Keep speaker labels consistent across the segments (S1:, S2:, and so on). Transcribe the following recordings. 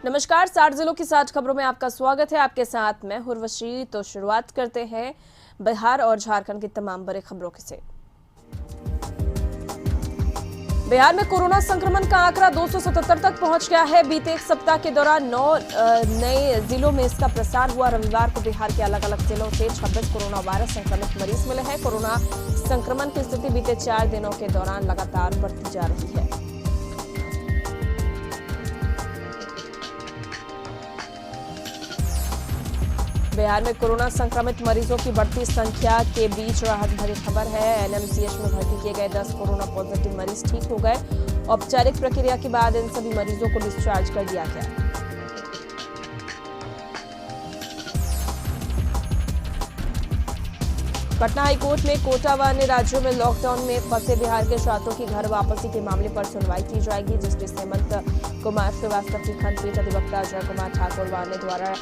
S1: नमस्कार, 60 जिलों की 60 खबरों में आपका स्वागत है। आपके साथ मैं उर्वशी। तो शुरुआत करते हैं बिहार और झारखंड की तमाम बड़ी खबरों से। बिहार में कोरोना संक्रमण का आंकड़ा 277 तक पहुंच गया है। बीते एक सप्ताह के दौरान 9 नए जिलों में इसका प्रसार हुआ। रविवार को बिहार के अलग अलग जिलों से 26 कोरोना वायरस संक्रमित मरीज मिले हैं। कोरोना संक्रमण की स्थिति बीते 4 दिनों के दौरान लगातार बढ़ती जा रही है। बिहार में कोरोना संक्रमित मरीजों की बढ़ती संख्या के बीच राहत भरी खबर है। एनएमसीएच में भर्ती किए गए 10 कोरोना पॉजिटिव मरीज ठीक हो गए। औपचारिक प्रक्रिया के बाद इन सभी मरीजों को डिस्चार्ज कर दिया गया। पटना हाईकोर्ट में कोटा व अन्य राज्यों में लॉकडाउन में फंसे बिहार के छात्रों की घर वापसी के मामले पर सुनवाई की जाएगी। जस्टिस हेमंत कुमार श्रीवास्तव की खंडपीठ अधिवक्ता अजय कुमार ठाकुर व अन्य द्वारा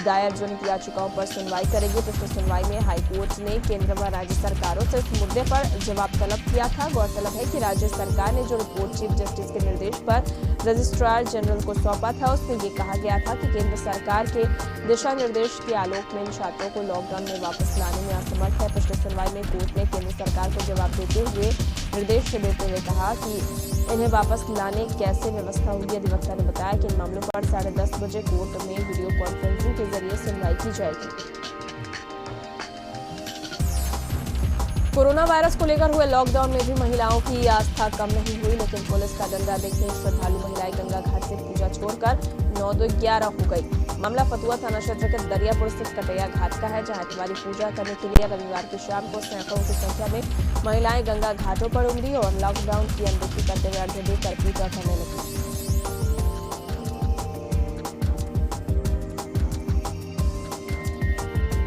S1: दायर जनहित याचिकाओं पर सुनवाई करेगी। पिछली सुनवाई में हाईकोर्ट ने केंद्र व राज्य सरकारों से इस मुद्दे पर जवाब तलब किया था। गौरतलब है कि राज्य सरकार ने जो रिपोर्ट चीफ जस्टिस के निर्देश पर रजिस्ट्रार जनरल को सौंपा था, उसमें ये कहा गया था कि केंद्र सरकार के दिशा निर्देश के आलोक में इन छात्रों को लॉकडाउन में वापस लाने में असमर्थ है। पिछली सुनवाई में कोर्ट ने केंद्र सरकार को जवाब देते हुए निर्देश देते हुए कहा कि इन्हें वापस लाने कैसे व्यवस्था होगी। अधिवक्ता ने बताया कि इन मामलों पर 10:30 बजे कोर्ट में वीडियो कॉन्फ्रेंसिंग के जरिए सुनवाई की जाएगी। कोरोना वायरस को लेकर हुए लॉकडाउन में भी महिलाओं की आस्था कम नहीं हुई, लेकिन पुलिस का डंडा देखते श्रद्धालु महिलाएं गंगा घाट से पूजा छोड़कर 9-11 हो गई। मामला फतुहा थाना क्षेत्र के दरियापुर स्थित कटैया घाट का है, जहां इतवारी पूजा करने के लिए रविवार की शाम को सैकड़ों की संख्या में महिलाएं गंगा घाटों पर उमड़ी और लॉकडाउन की अनदेखी करते हुए अर्घ्य देकर पूजा करने लगी।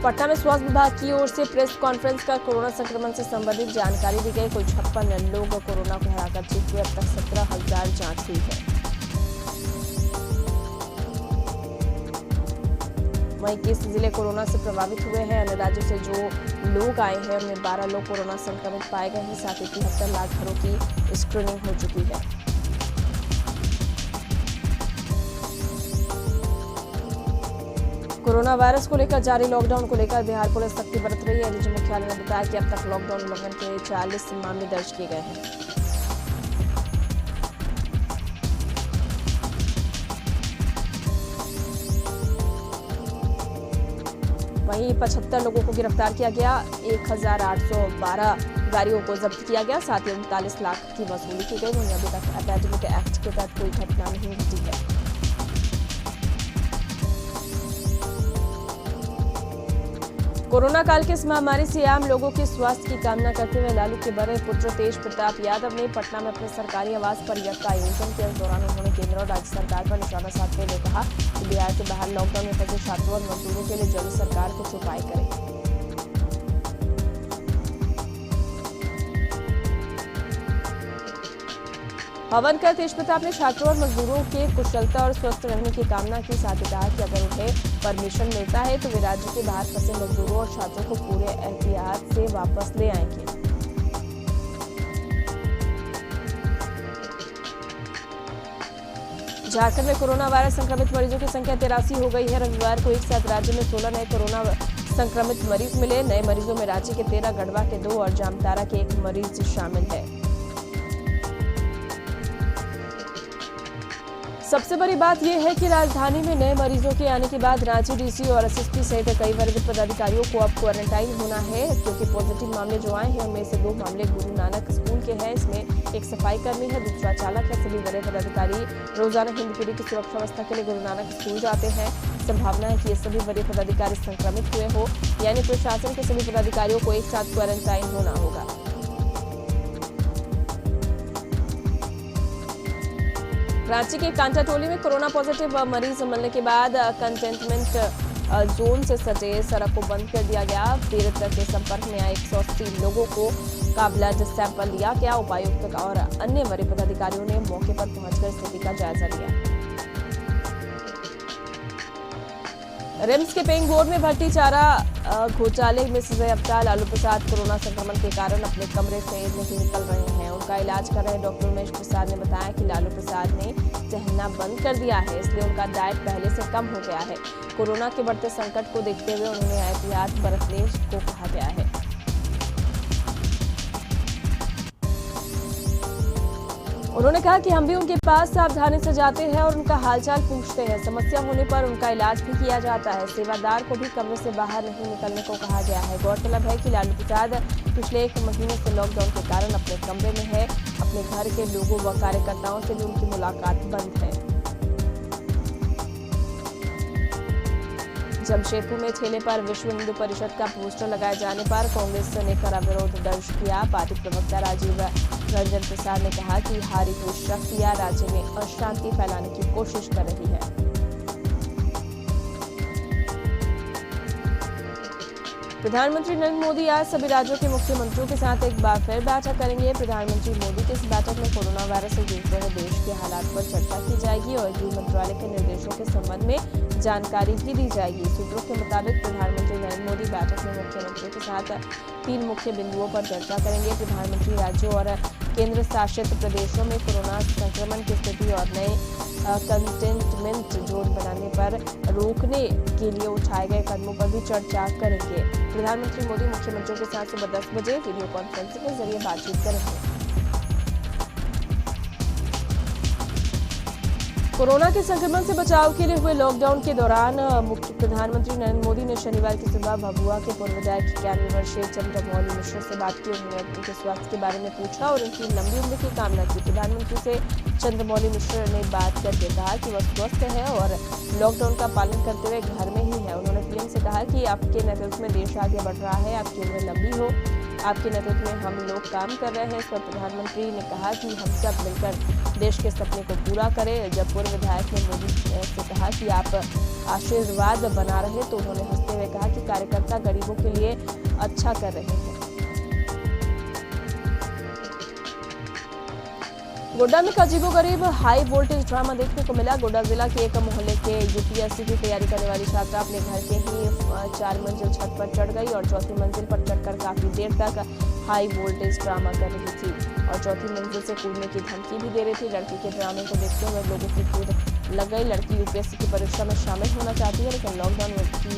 S1: पटना में स्वास्थ्य विभाग की ओर से प्रेस कॉन्फ्रेंस कर कोरोना संक्रमण से संबंधित जानकारी दी गई। कुल 56 लोग कोरोना को हराकर ठीक हुए। अब तक 17,000 जांच हुई है। वहीं 21 जिले कोरोना से प्रभावित हुए हैं। अन्य राज्यों से जो लोग आए हैं उनमें 12 लोग कोरोना संक्रमित पाए गए हैं। साथ ही 73 लाख घरों की स्क्रीनिंग हो चुकी है। कोरोना वायरस को लेकर जारी लॉकडाउन को लेकर बिहार पुलिस सख्ती बरत रही है। डीजी मुख्यालय ने बताया कि अब तक लॉकडाउन उल्लंघन के 40 मामले दर्ज किए गए हैं। वहीं 75 लोगों को गिरफ्तार किया गया। 1812 गाड़ियों को जब्त किया गया। साथ ही 39 लाख की वसूली की गई। वहीं अभी तक एपेडेमिक एक्ट के तहत कोई घटना नहीं घटी है। कोरोना काल की इस महामारी से आम लोगों के स्वास्थ्य की कामना करते हुए लालू के बड़े पुत्र तेज प्रताप यादव ने पटना में अपने सरकारी आवास पर यज्ञ का आयोजन किया। इस दौरान उन्होंने केंद्र और राज्य सरकार पर निशाना साधते हुए कहा कि बिहार के बाहर लॉकडाउन में फंसे छात्रों और मजदूरों के लिए जल्द सरकार कुछ उपाय करे। हवन कर तेज प्रताप ने छात्रों और मजदूरों के कुशलता और स्वस्थ रहने की कामना की। साथ ही कहा कि अगर उन्हें परमिशन मिलता है तो वे राज्य के बाहर फंसे मजदूरों और छात्रों को पूरे एहतियात से वापस ले आएंगे। झारखंड में कोरोना वायरस संक्रमित मरीजों की संख्या 83 हो गई है। रविवार को एक साथ राज्य में 16 नए कोरोना संक्रमित मरीज मिले। नए मरीजों में रांची के 13, गढ़वा के 2 और जामताड़ा के 1 मरीज शामिल है। सबसे बड़ी बात यह है कि राजधानी में नए मरीजों के आने के बाद रांची डीसी और एसएसपी सहित कई वरिष्ठ पदाधिकारियों को अब क्वारंटाइन होना है, क्योंकि पॉजिटिव मामले जो आए हैं उनमें से 2 मामले गुरु नानक स्कूल के हैं। इसमें एक सफाई कर्मी है, दूसरा चालक है। सभी बड़े पदाधिकारी रोजाना हिंदी पीढ़ी की सुरक्षा व्यवस्था के लिए गुरु नानक स्कूल जाते हैं। संभावना है कि ये सभी बड़े पदाधिकारी संक्रमित हुए हो, यानी प्रशासन के सभी पदाधिकारियों को एक साथ क्वारंटाइन होना होगा। रांची के कांटाटोली में कोरोना पॉजिटिव मरीज मिलने के बाद कंटेनमेंट जोन से सटे सड़क को बंद कर दिया गया। पीड़ित के संपर्क में आए 180 लोगों का ब्लड सैंपल लिया गया। उपायुक्त और अन्य वरीय पदाधिकारियों ने मौके पर पहुंचकर स्थिति का जायजा लिया। रिम्स के पेइंग वार्ड में भर्ती चारा घोटाले में सजा याफ्ता लालू प्रसाद कोरोना संक्रमण के कारण अपने कमरे से नहीं निकल रहे हैं। उनका इलाज कर रहे डॉक्टर उमेश प्रसाद ने बताया कि लालू प्रसाद ने टहलना बंद कर दिया है, इसलिए उनका डाइट पहले से कम हो गया है। कोरोना के बढ़ते संकट को देखते हुए उन्होंने एहतियात बरतने को कहा गया है। उन्होंने कहा कि हम भी उनके पास सावधानी से जाते हैं और उनका हालचाल पूछते हैं। समस्या होने पर उनका इलाज भी किया जाता है। सेवादार को भी कमरे से बाहर नहीं निकलने को कहा गया है। गौरतलब है कि लालू प्रसाद पिछले 1 महीने से लॉकडाउन के कारण अपने कमरे में है। अपने घर के लोगों व कार्यकर्ताओं से भी उनकी मुलाकात बंद है। जमशेदपुर में ठेले पर विश्व हिंदू परिषद का पोस्टर लगाए जाने पर कांग्रेस ने कड़ा विरोध दर्ज किया। पार्टी प्रवक्ता राजीव रंजन प्रसाद ने कहा कि हारी हुई शक्तियां राज्य में अशांति फैलाने की कोशिश कर रही है। प्रधानमंत्री नरेंद्र मोदी आज सभी राज्यों के मुख्यमंत्रियों के साथ एक बार फिर बैठक करेंगे। प्रधानमंत्री मोदी की इस बैठक में कोरोना वायरस से जूझ रहे देश के हालात पर चर्चा की जाएगी और गृह मंत्रालय के निर्देशों के संबंध में जानकारी भी दी जाएगी। सूत्रों के मुताबिक प्रधानमंत्री नरेंद्र मोदी बैठक में मुख्यमंत्रियों के साथ 3 मुख्य बिंदुओं पर चर्चा करेंगे। प्रधानमंत्री राज्यों और केंद्र शासित प्रदेशों में कोरोना संक्रमण की स्थिति और नए कंटेनमेंट जोन बनाने पर रोकने के लिए उठाए गए कदमों पर भी चर्चा करेंगे। प्रधानमंत्री मोदी मुख्यमंत्रियों के साथ सुबह 10 बजे वीडियो कॉन्फ्रेंसिंग के जरिए बातचीत करेंगे। कोरोना के संक्रमण से बचाव के लिए हुए लॉकडाउन के दौरान प्रधानमंत्री नरेंद्र मोदी ने शनिवार की सुबह भभुआ के पूर्व विधायक 91 वर्षीय चंद्रमौली मिश्र से बात की। उन्होंने उनके स्वास्थ्य के बारे में पूछा और उनकी लंबी उम्र की कामना की। प्रधानमंत्री से चंद्रमौली मिश्र ने बात करके कहा कि वह स्वस्थ है और लॉकडाउन का पालन करते हुए घर में ही है। उन्होंने पीएम से कहा कि आपके नेतृत्व में देश आगे बढ़ रहा है, आपकी उम्र लंबी हो, आपके नेतृत्व में हम लोग काम कर रहे हैं। इस पर प्रधानमंत्री ने कहा कि हम सब मिलकर देश के सपने को पूरा करें। जब पूर्व विधायक ने मोदी से कहा कि आप आशीर्वाद बना रहे तो उन्होंने हंसते हुए कहा कि कार्यकर्ता गरीबों के लिए अच्छा कर रहे हैं। गोड्डा में अजीबोगरीब हाई वोल्टेज ड्रामा देखने को मिला। गोड्डा जिला के एक मोहल्ले के यूपीएससी की तैयारी करने वाली छात्रा अपने घर के ही 4 मंजिल छत पर चढ़ गई और 4थी मंजिल पर चढ़कर काफी देर तक हाई वोल्टेज ड्रामा कर रही थी और 4थी मंजिल से कूदने की धमकी भी दे रही थी। लड़की के ड्रामे को देखते हुए लोगों की कूद लग गई। लड़की यूपीएससी की परीक्षा में शामिल होना चाहती है, लेकिन लॉकडाउन की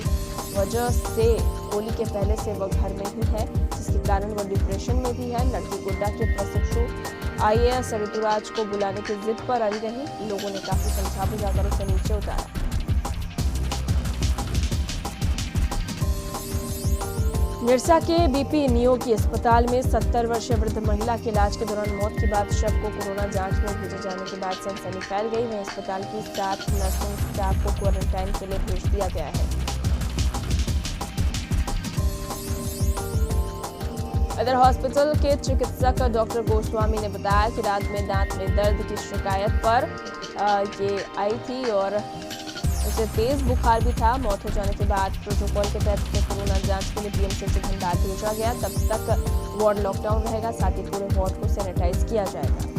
S1: वजह से होली के पहले से वह घर में ही है, जिसके कारण वह डिप्रेशन में भी है। लड़की गोड्डा के प्रशिक्षु IAS ऋतुराज को बुलाने की जिद पर अड़ी रही। लोगों ने काफी समझा बुझाकर उसे नीचे उतारा। निरसा के BP नियोगी अस्पताल में 70 वर्षीय वृद्ध महिला के इलाज के दौरान मौत के बाद शव को कोरोना जांच में भेजे जाने के बाद सनसनी फैल गई। वहीं अस्पताल की 7 नर्सिंग स्टाफ को क्वारंटाइन के लिए भेज दिया गया है। इधर हॉस्पिटल के चिकित्सक डॉक्टर गोस्वामी ने बताया कि रात में दांत में दर्द की शिकायत पर ये आई थी और उसे तेज बुखार भी था। मौत हो जाने के बाद प्रोटोकॉल के तहत उसे कोरोना जांच के लिए PMCH भंडार भेजा गया। तब तक वार्ड लॉकडाउन रहेगा, साथ ही पूरे वार्ड को सैनिटाइज किया जाएगा।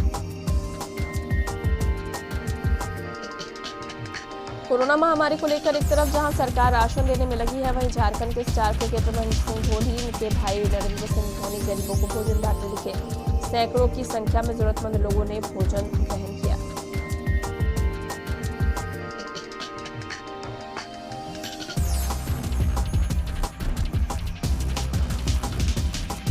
S1: कोरोना महामारी को लेकर एक तरफ जहां सरकार राशन देने में लगी है, वहीं झारखंड के स्टार क्रिकेटर महेंद्र सिंह धोनी के भाई नरेंद्र सिंह धोनी गरीबों को भोजन बांटते दिखे। सैकड़ों की संख्या में जरूरतमंद लोगों ने भोजन ग्रहण किया।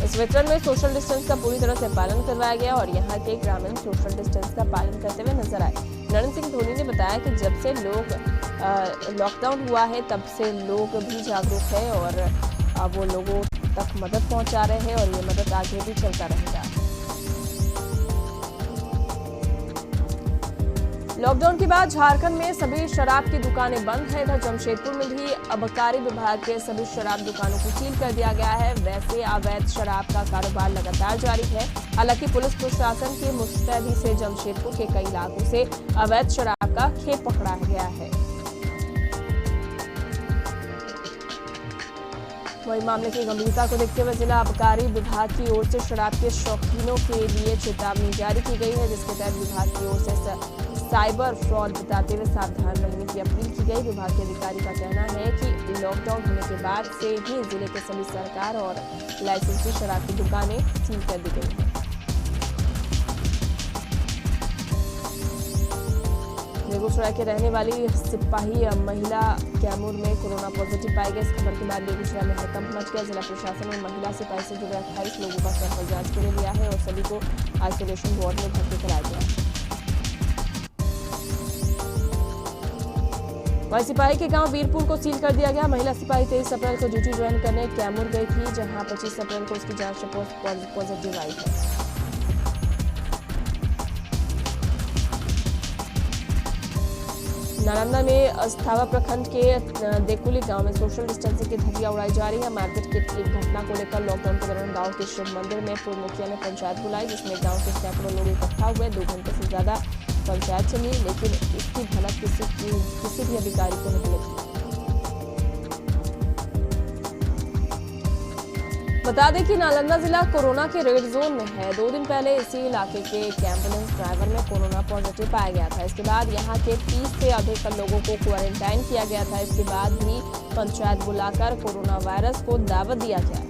S1: इस वितरण में सोशल डिस्टेंस का पूरी तरह से पालन करवाया गया और यहाँ के ग्रामीण सोशल डिस्टेंस का पालन करते हुए नजर आए। नरेंद्र सिंह धोनी ने बताया कि जब से लॉकडाउन हुआ है तब से लोग भी जागरूक है और वो लोगों तक मदद पहुंचा रहे हैं और ये मदद आगे भी चलता रहेगा। लॉकडाउन के बाद झारखंड में सभी शराब की दुकानें बंद है। इधर जमशेदपुर में भी आबकारी विभाग के सभी शराब दुकानों को सील कर दिया गया है। वैसे अवैध शराब का कारोबार लगातार जारी है। हालांकि पुलिस प्रशासन की मुस्तैदी से जमशेदपुर के कई इलाकों से अवैध शराब का खेप पकड़ा गया है। वही मामले की गंभीरता को देखते हुए जिला आबकारी विभाग की ओर से शराब के शौकीनों के लिए चेतावनी जारी की गई है, जिसके तहत विभाग की ओर से साइबर फ्रॉड बताते हुए सावधान रहने की अपील की गई। विभाग के अधिकारी का कहना है कि लॉकडाउन होने के बाद से ही जिले के सभी सरकार और लाइसेंसी शराब की दुकानें सील कर दी गई हैं। बेगूसराय के रहने वाली सिपाही महिला कैमूर में कोरोना पॉजिटिव पाई गई। इस खबर के बाद बेगूसराय में हड़कंप मच गया। जिला प्रशासन ने महिला सिपाही से जुड़े 28 लोगों का सैंपल जांच के लिए लिया है और सभी को आइसोलेशन वार्ड में भर्ती कराया गया है। वहीं सिपाही के गांव वीरपुर को सील कर दिया गया। महिला सिपाही 23 अप्रैल को ड्यूटी ज्वाइन करने कैमूर गई थी, जहां 25 अप्रैल को उसकी जांच रिपोर्ट पॉजिटिव आई है। नालंदा में अस्थावा प्रखंड के देकुली गांव में सोशल डिस्टेंसिंग की धज्जियां उड़ाई जा रही है। मारपीट की एक घटना को लेकर लॉकडाउन के दौरान गांव के शिव मंदिर में पूर्व मुखिया ने पंचायत बुलाई, जिसमें गांव के सैकड़ों लोग इकट्ठा हुए। 2 घंटे से ज्यादा पंचायत चली, लेकिन इसकी भनक किसी भी अधिकारी को नहीं लगी। बता दें कि नालंदा जिला कोरोना के रेड जोन में है। 2 दिन पहले इसी इलाके के एक एम्बुलेंस ड्राइवर में कोरोना पॉजिटिव पाया गया था। इसके बाद यहां के 30 से अधिक लोगों को क्वारंटाइन किया गया था। इसके बाद भी पंचायत बुलाकर कोरोना वायरस को दावत दिया गया।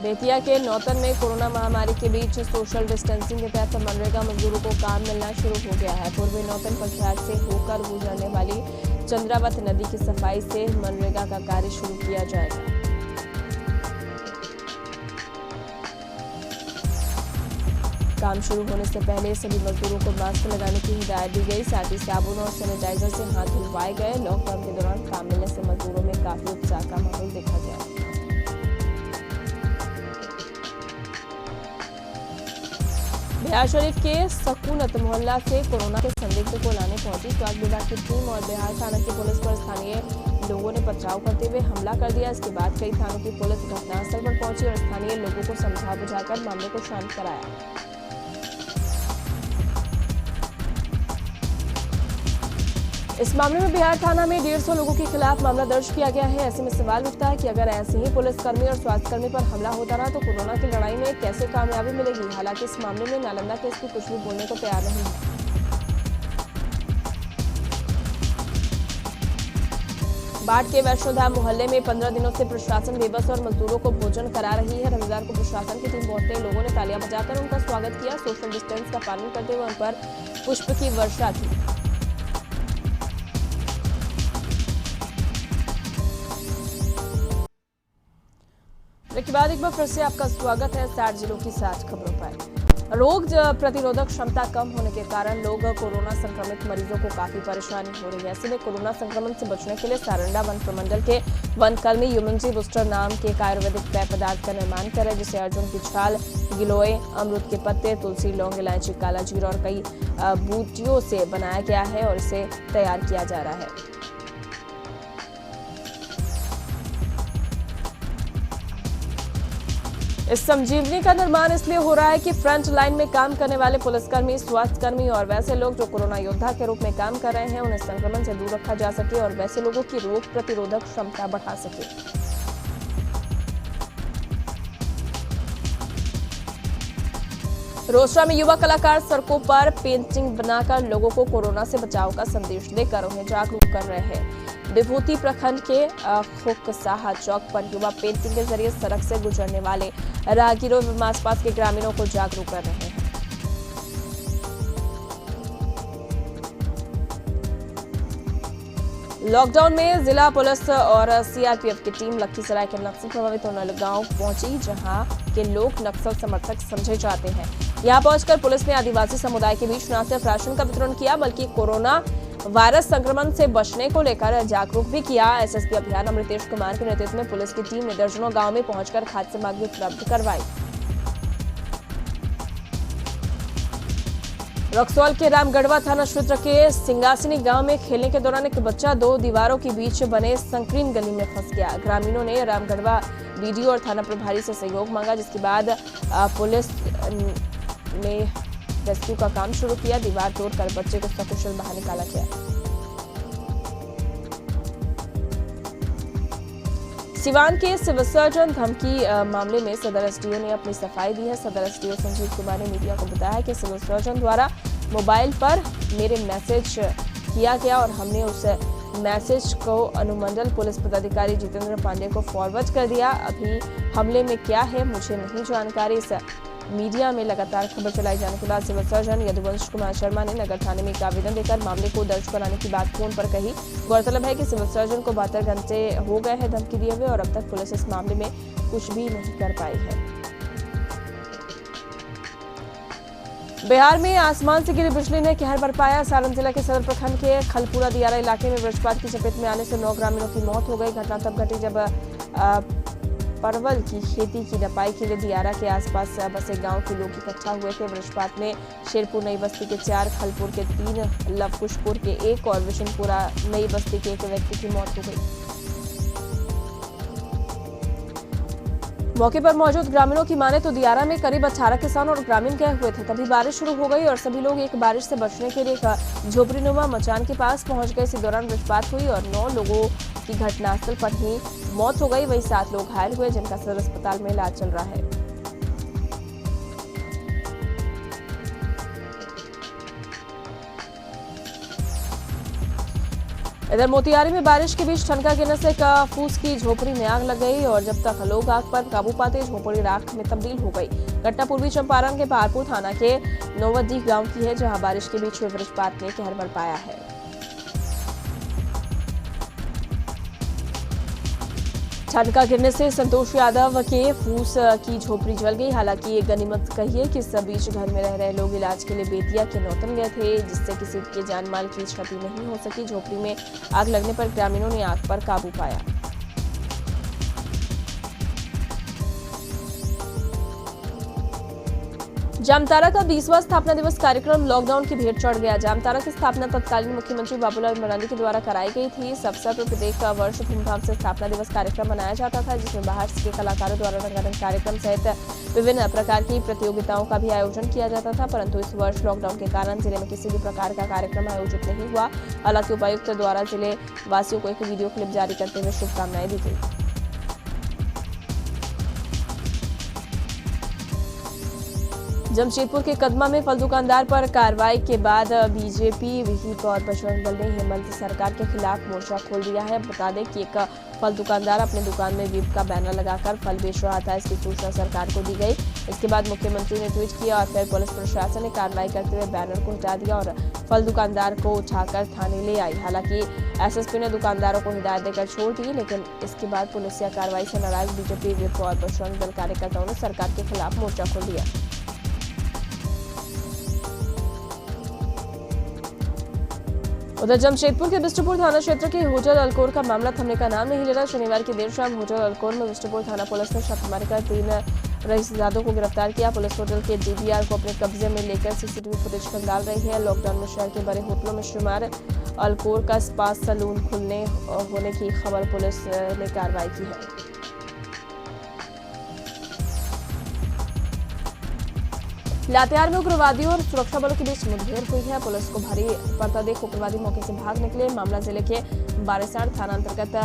S1: बेतिया के नौतन में कोरोना महामारी के बीच सोशल डिस्टेंसिंग के तहत मनरेगा मजदूरों को काम मिलना शुरू हो गया है। पूर्वी नौतन पंचायत से होकर गुजरने वाली चंद्रावत नदी की सफाई से मनरेगा का कार्य शुरू किया जाएगा। काम शुरू होने से पहले सभी मजदूरों को मास्क लगाने की हिदायत दी गई। साथ ही साबुन और सैनिटाइजर से हाथ धुलवाए गए। लॉकडाउन के दौरान काम मिलने से मजदूरों में काफी उत्साह का माहौल देखा गया। बिहार शरीफ के सकूनत मोहल्ला से कोरोना के संदिग्ध को लाने पहुंची स्वास्थ्य विभाग की टीम और बिहार थाना की पुलिस पर स्थानीय लोगों ने पथराव करते हुए हमला कर दिया। इसके बाद कई थानों की पुलिस घटनास्थल पर पहुंची और स्थानीय लोगों को समझा बुझाकर मामले को शांत कराया। इस मामले में बिहार थाना में 150 लोगों के खिलाफ मामला दर्ज किया गया है। ऐसे में सवाल उठता है कि अगर ऐसे ही पुलिसकर्मी और स्वास्थ्यकर्मी पर हमला होता रहा तो कोरोना की लड़ाई में कैसे कामयाबी मिलेगी। हालांकि इस मामले में नालंदा के एसपी कुछ भी बोलने को तैयार नहीं है। बाट के वैष्णोधाम मोहल्ले में 15 दिनों से प्रशासन बेबस और मजदूरों को भोजन करा रही है। रविवार को प्रशासन की टीम पहुंचते लोगों ने तालियां बजाकर उनका स्वागत किया। सोशल डिस्टेंस का पालन करते हुए उन पर पुष्प की वर्षा की। के बाद एक बार फिर से आपका स्वागत है 60 जिलों की 60 खबरों पर। रोग प्रतिरोधक क्षमता कम होने के कारण लोग कोरोना संक्रमित मरीजों को काफी परेशानी हो रही है। ऐसे में कोरोना संक्रमण से बचने के लिए सारंडा वन प्रमंडल के वनकर्मी यूमनजी बूस्टर नाम के एक आयुर्वेदिक पेय पदार्थ का निर्माण करे, जिसे अर्जुन की छाल, गिलोय, अमरूद के पत्ते, तुलसी, लौंग, इलायची, काला जीरा और कई बूटियों से बनाया गया है और इसे तैयार किया जा रहा है। इस संजीवनी का निर्माण इसलिए हो रहा है कि फ्रंट लाइन में काम करने वाले पुलिसकर्मी, स्वास्थ्यकर्मी और वैसे लोग जो कोरोना योद्धा के रूप में काम कर रहे हैं, उन्हें संक्रमण से दूर रखा जा सके और वैसे लोगों की रोग प्रतिरोधक क्षमता बढ़ा सके। रोसड़ा में युवा कलाकार सड़कों पर पेंटिंग बनाकर लोगों को कोरोना से बचाव का संदेश देकर उन्हें जागरूक कर रहे हैं। विभूति प्रखंड के खुकसाहा चौक पर युवा पेंटिंग के जरिए सड़क से गुजरने वाले राहगीरों एवं आसपास के ग्रामीणों को जागरूक कर रहे हैं। लॉकडाउन में जिला पुलिस और सीआरपीएफ की टीम लखीसराय के नक्सल प्रभावित होने गांव पहुंची, जहां के लोग नक्सल समर्थक समझे जाते हैं। यहां पहुंचकर पुलिस ने आदिवासी समुदाय के बीच न सिर्फ राशन का वितरण किया, बल्कि कोरोना वायरस संक्रमण से बचने को लेकर जागरूक भी किया। एसएसपी अभियान अमृतेश कुमार के नेतृत्व में पुलिस की टीम ने दर्जनों गांव में पहुंचकर खाद्य सामग्री उपलब्ध करवाई। रक्सौल के रामगढ़वा थाना क्षेत्र के सिंगासिनी गांव में खेलने के दौरान एक बच्चा 2 दीवारों के बीच बने संकीर्ण गली में फंस गया। ग्रामीणों ने रामगढ़वा बीडीओ और थाना प्रभारी से सहयोग मांगा, जिसके बाद पुलिस ने रेस्क्यू का काम शुरू किया। दीवार तोड़कर बच्चे को सकुशल बाहर निकाला गया। सिवान के सिविल सर्जन धमकी मामले में सदर एसडीओ ने अपनी सफाई दी है। सदर एसडीओ संजीव कुमार ने मीडिया को बताया कि सिविल सर्जन द्वारा मोबाइल पर मेरे मैसेज किया गया और हमने उस मैसेज को अनुमंडल पुलिस पदाधिकारी जितेंद्र पांडे को फॉरवर्ड कर दिया। अभी हमले में क्या है मुझे नहीं जानकारी। इस मीडिया में लगातार खबर चलाई जाने के बाद सिविल सर्जन यदुवंश कुमार शर्मा ने नगर थाने में एक आवेदन देकर मामले को दर्ज कराने की बात फोन पर कही। गौरतलब है कि सिविल सर्जन को 72 घंटे हो गए हैं धमकी दिए हुए और अब तक पुलिस इस मामले में कुछ भी नहीं कर पाई है। बिहार में आसमान से गिरी बिजली ने कहर बरपाया। सारण जिला के सदर प्रखंड के खलपुरा दियारा इलाके में वज्रपात की चपेट में आने से 9 ग्रामीणों की मौत हो गई। घटना तब घटी जब परवल की खेती की नपाई के लिए दियारा के आसपास बसे गांव के लोग इकट्ठा हुए थे। वज्रपात में शेरपुर नई बस्ती के 4, खलपुर के 3, लवकुशपुर के 1 और विशनपुरा नई बस्ती के 1 व्यक्ति की मौत हो गई। मौके पर मौजूद ग्रामीणों की माने तो दियारा में करीब 18 किसान और ग्रामीण गए हुए थे। तभी बारिश शुरू हो गई और सभी लोग एक बारिश से बचने के लिए एक झोपड़ीनुमा मचान के पास पहुंच गए। इसी दौरान वज्रपात हुई और 9 लोगों की घटनास्थल पर ही मौत हो गई। वहीं 7 लोग घायल हुए जिनका सदर अस्पताल में इलाज चल रहा है। इधर मोतिहारी में बारिश के बीच ठनका गिरने से एक फूस की झोपड़ी में आग लग गई और जब तक लोग आग पर काबू पाते झोपड़ी राख में तब्दील हो गई। घटना पूर्वी चंपारण के बहारपुर थाना के नौवद्दी गांव की है, जहां बारिश के बीच हुए वज्रपात ने कहर बरपाया है। ठनका गिरने से संतोष यादव के फूस की झोपड़ी जल गई। हालांकि ये गनीमत कही है कि इस बीच घर में रह रहे लोग इलाज के लिए बेतिया के नौतन गए थे, जिससे किसी के जान माल की क्षति नहीं हो सकी। झोपड़ी में आग लगने पर ग्रामीणों ने आग पर काबू पाया। जामताड़ा का 20वां स्थापना दिवस कार्यक्रम लॉकडाउन की भेंट चढ़ गया। जामताड़ा की स्थापना तत्कालीन मुख्यमंत्री बाबूलाल मरांडी के द्वारा कराई गई थी। इस अवसर पर प्रत्येक वर्ष धूमधाम से स्थापना दिवस कार्यक्रम मनाया जाता था, जिसमें बाहर के कलाकारों द्वारा रंगारंग कार्यक्रम सहित विभिन्न प्रकार की प्रतियोगिताओं का भी आयोजन किया जाता था। परंतु इस वर्ष लॉकडाउन के कारण जिले में किसी भी प्रकार का कार्यक्रम आयोजित नहीं हुआ। हालांकि उपायुक्त द्वारा जिले वासियों को एक वीडियो क्लिप जारी करते हुए शुभकामनाएं दी गई। जमशेदपुर के कदमा में फल दुकानदार पर कार्रवाई के बाद बीजेपी, विहिप और बजरंग दल ने हेमंत सरकार के खिलाफ मोर्चा खोल दिया है। बता दें कि एक फल दुकानदार अपने दुकान में व्हिप का बैनर लगाकर फल बेच रहा था। इसकी सूचना सरकार को दी गई। इसके बाद मुख्यमंत्री ने ट्वीट किया और फिर पुलिस प्रशासन ने कार्रवाई करते हुए बैनर को हटा दिया और फल दुकानदार को उठाकर थाने ले आई। हालांकि एसएसपी ने दुकानदारों को हिदायत देकर छोड़ दी, लेकिन इसके बाद पुलिस या कार्रवाई से नाराज बीजेपी, विहिप और बजरंग दल कार्यकर्ताओं ने सरकार के खिलाफ मोर्चा खोल दिया। उधर जमशेदपुर के बिष्टुपुर थाना क्षेत्र के होटल अल्कोर का मामला थमने का नाम नहीं ले रहा। शनिवार की देर शाम होटल अल्कोर में बिष्टुपुर थाना पुलिस ने छापेमारी कर 3 रईसजादों को गिरफ्तार किया। पुलिस होटल के डीवीआर को अपने कब्जे में लेकर सीसीटीवी फुटेज खंगाल रही है। लॉकडाउन में शहर के बड़े होटलों में शुमार अल्कोर का स्पा सैलून खुलने होने की खबर पुलिस ने कार्रवाई की है। लातेहार में उग्रवादियों और सुरक्षा बलों के बीच मुठभेड़ हुई है। पुलिस को भारी पड़ता देख उग्रवादी मौके से भाग निकले। मामला जिले के बारेसाड़ थाना अंतर्गत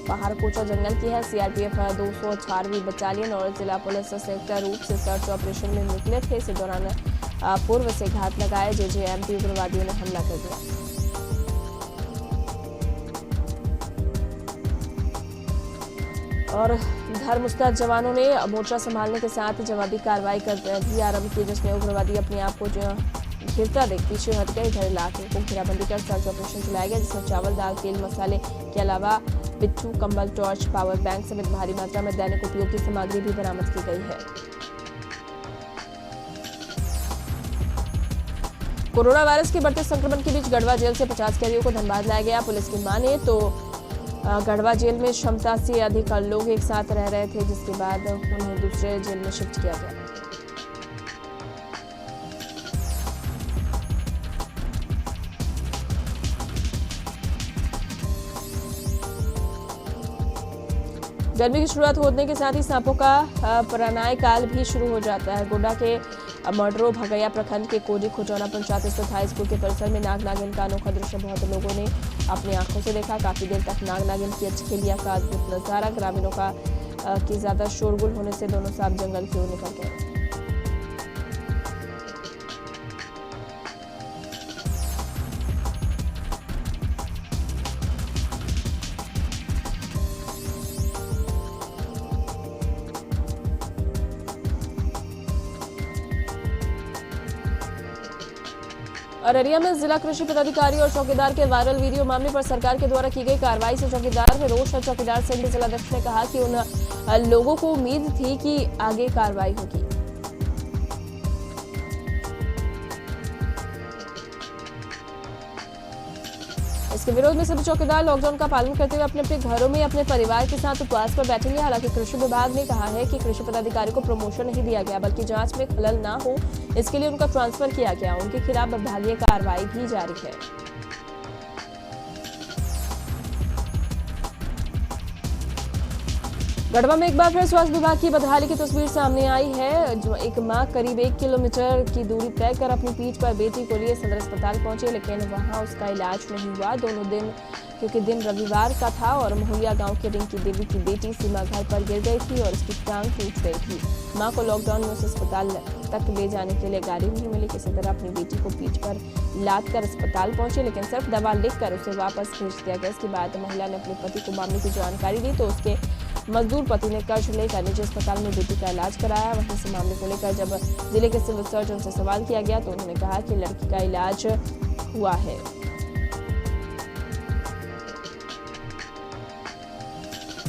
S1: पहाड़कोचा जंगल की है। सीआरपीएफ 204वीं बटालियन और जिला पुलिस संयुक्त रूप से सर्च ऑपरेशन में निकले थे। इसी दौरान पूर्व से घात लगाए जेजेएमपी उग्रवादियों ने हमला कर दिया। और घर मुस्तैद जवानों ने मोर्चा संभालने के साथ जवाबी कार्रवाई भी आरंभ की, जिसमें उग्रवादी अपने आप को घिरता देख पीछे हट गए। इधर इलाके को घेराबंदी कर सर्च ऑपरेशन चलाया गया, जिसमें चावल, दाल, तेल, मसाले के अलावा पिट्ठू, कंबल, टॉर्च, पावर बैंक समेत भारी मात्रा में दैनिक उपयोग की सामग्री भी बरामद की गई है। कोरोना वायरस के बढ़ते संक्रमण के बीच गढ़वा जेल से 50 कैदियों को धनबाद लाया गया। पुलिस की माने तो गढ़वा जेल में क्षमता से अधिक लोग एक साथ रह रहे थे, जिसके बाद उन्हें दूसरे जेल में शिफ्ट किया गया। गर्मी की शुरुआत होने के साथ ही सांपों का प्राणायाम काल भी शुरू हो जाता है। गोड्डा के मडरो भगैया प्रखंड के कोडी खुटौना पंचायत स्थित हाई स्कूल के परिसर में नाग नागिन का अनोखा दृश्य बहुत लोगों ने अपनी आंखों से देखा। काफी देर तक नाग नागिन की अचखेलिया का अद्भुत नजारा। ग्रामीणों की ज्यादा शोरगुल होने से दोनों सांप जंगल की ओर निकल गए। अररिया में जिला कृषि पदाधिकारी और चौकीदार के वायरल वीडियो मामले पर सरकार के द्वारा की गई कार्रवाई से चौकीदार में रोष है। चौकीदार संघ जिलाध्यक्ष ने कहा कि उन लोगों को उम्मीद थी कि आगे कार्रवाई होगी। इसके विरोध में सभी चौकीदार लॉकडाउन का पालन करते हुए अपने अपने घरों में अपने परिवार के साथ उपवास पर बैठेंगे। हालांकि कृषि विभाग ने कहा है कि कृषि पदाधिकारी को प्रमोशन नहीं दिया गया, बल्कि जांच में खलल ना हो इसके लिए उनका ट्रांसफर किया गया। उनके खिलाफ विभागीय कार्रवाई भी जारी है। गढ़वा में एक बार फिर स्वास्थ्य विभाग की बदहाली की तस्वीर सामने आई है। जो एक मां करीब 1 किलोमीटर की दूरी तय कर अपनी पीठ पर बेटी को लिए सदर अस्पताल पहुंची, लेकिन वहां उसका इलाज नहीं हुआ। दोनों दिन क्योंकि दिन रविवार का था और मोहलिया गांव के रिंकी देवी की बेटी सीमा घर पर गिर गई थी और उसकी टांग टूट गई थी। मां को लॉकडाउन में उस अस्पताल तक ले जाने के लिए गाड़ी नहीं मिली। किसी तरह अपनी बेटी को पीठ पर लाद कर अस्पताल पहुंची, लेकिन सिर्फ दवा लिखकर उसे वापस भेज दिया गया। इसके बाद महिला ने अपने पति को मामले की जानकारी दी तो उसके मजदूर पति ने कर्ज लेकर निजी अस्पताल में बेटी का इलाज कराया। वहीं से मामले को लेकर जब जिले के सिविल सर्जन से सवाल किया गया तो उन्होंने कहा कि लड़की का इलाज हुआ है।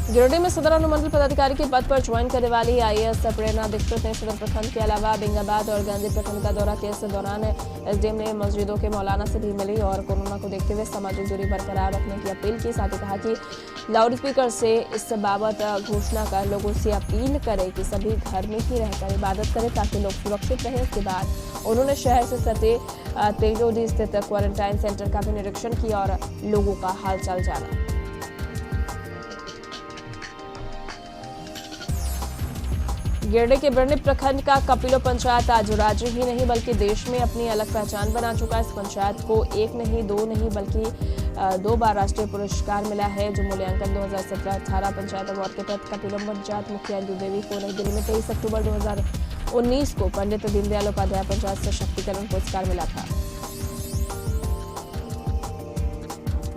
S1: गिरिडीह में सदर अनुमंडल पदाधिकारी के पद पर ज्वाइन करने वाली आईएएस प्रेरणा दीक्षित ने सदर प्रखंड के अलावा बेंगाबाद और गांधी प्रखंड का दौरा किया। इस दौरान एसडीएम ने मस्जिदों के मौलाना से भी मिली और कोरोना को देखते हुए सामाजिक दूरी बरकरार रखने की अपील की। साथ ही कहा कि लाउडस्पीकर से इस बाबत घोषणा कर लोगों से अपील करे कि सभी घर में ही रहकर इबादत करें ताकि लोग सुरक्षित रहें। इसके बाद उन्होंने शहर से सटे तेजोडी स्थित क्वारंटाइन सेंटर का भी निरीक्षण किया और लोगों का हालचाल जाना। गिरिडीह के बिरनी प्रखंड का कपिलो पंचायत आज राज्य ही नहीं बल्कि देश में अपनी अलग पहचान बना चुका है। इस पंचायत को 1 नहीं 2 नहीं बल्कि 2 बार राष्ट्रीय पुरस्कार मिला है। जो मूल्यांकन 2017-18 पंचायत अवार्ड के तहत कपिलो पंचायत मुखिया इंदु देवी को नई दिल्ली में 23 अक्टूबर 2019 को पंडित दीनदयाल उपाध्याय पंचायत सशक्तिकरण पुरस्कार मिला था।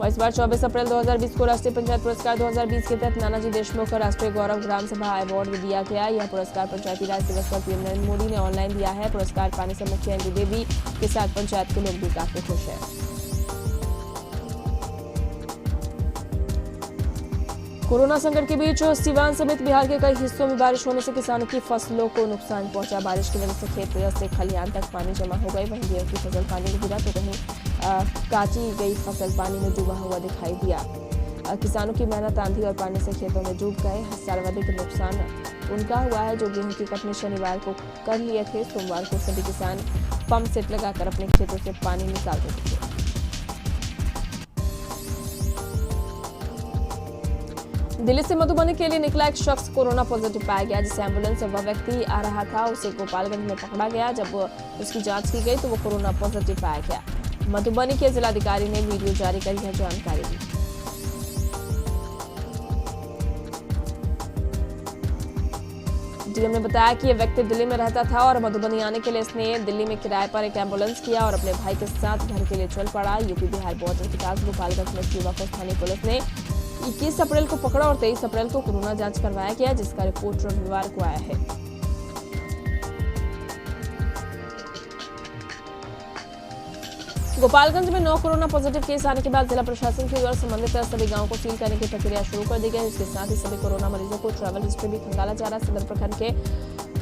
S1: इस बार 24 अप्रैल 2020 को राष्ट्रीय पंचायत पुरस्कार 2020 के तहत नानाजी देशमुख राष्ट्रीय गौरव ग्राम सभा अवार्ड भी दिया गया। यह पुरस्कार पंचायती राज दिवस पर पीएम नरेंद्र मोदी ने ऑनलाइन दिया है। पुरस्कार पाने से मुखिया इंदु देवी के साथ पंचायत के लोग भी काफी खुश हैं। कोरोना संकट के बीच सीवान समेत बिहार के कई हिस्सों में बारिश होने से किसानों की फसलों को नुकसान पहुंचा। बारिश की वजह से खेत से खलिहान तक पानी जमा हो गए। वहीं गेहूं की फसल पानी में गिरा तो कहीं काटी गई फसल पानी में डूबा हुआ दिखाई दिया। किसानों की मेहनत आंधी और पानी से खेतों में डूब गए। सर्वाधिक नुकसान उनका हुआ है जो गेहूं की कटनी शनिवार को कर लिए थे। सोमवार को सभी किसान पंप सेट लगाकर अपने खेतों से पानी निकाल रहे थे। दिल्ली से मधुबनी के लिए निकला एक शख्स कोरोना पॉजिटिव पाया गया। जिस एम्बुलेंस से वह व्यक्ति आ रहा था उसे गोपालगंज में पकड़ा गया। जब उसकी जांच की गई तो वो कोरोना पॉजिटिव पाया गया। मधुबनी के जिलाधिकारी ने वीडियो जारी कर यह जानकारी दी। डीएम ने बताया कि यह व्यक्ति दिल्ली में रहता था और मधुबनी आने के लिए इसने दिल्ली में किराए पर एक एम्बुलेंस किया और अपने भाई के साथ घर के लिए चल पड़ा। यूपी बिहार बॉर्डर के पास गोपालगंज में इस युवक को स्थानीय पुलिस ने 21 अप्रैल को पकड़ा और 23 अप्रैल को कोरोना जांच करवाया गया, जिसका रिपोर्ट रविवार को आया है। गोपालगंज में 9 कोरोना पॉजिटिव केस आने के बाद जिला प्रशासन के द्वारा संबंधित सभी गांवों को सील करने की प्रक्रिया शुरू कर दी गई। इसके साथ ही सभी कोरोना मरीजों को ट्रैवल हिस्ट्री भी खंगाला जा रहा है। सदर प्रखंड के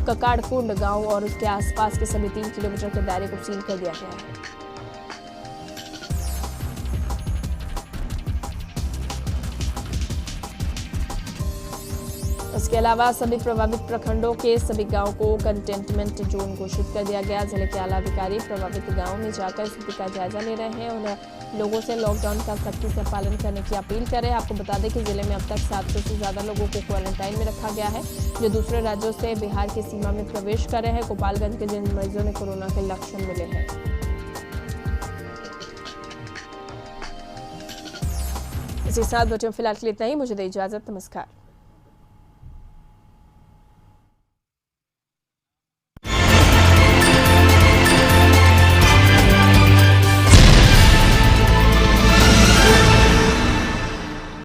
S1: ककाड़कुंड गांव और उसके आसपास के सभी 3 किलोमीटर के दायरे को सील कर दिया गया है। इसके अलावा सभी प्रभावित प्रखंडों के सभी गांव को कंटेनमेंट जोन घोषित कर दिया गया। जिले के आला अधिकारी प्रभावित गांव में जाकर स्थिति का जायजा ले रहे हैं। उन्हें लोगों से लॉकडाउन का सख्ती से पालन करने की अपील करें। आपको बता दें कि जिले में अब तक 700 से ज्यादा लोगों को क्वारंटाइन में रखा गया है, जो दूसरे राज्यों से बिहार की सीमा में प्रवेश कर रहे हैं। गोपालगंज के जिन मरीजों ने कोरोना के लक्षण मिले हैं। इसी साथ बच्चों फिलहाल के लिए इतना ही। मुझे दे इजाजत। नमस्कार।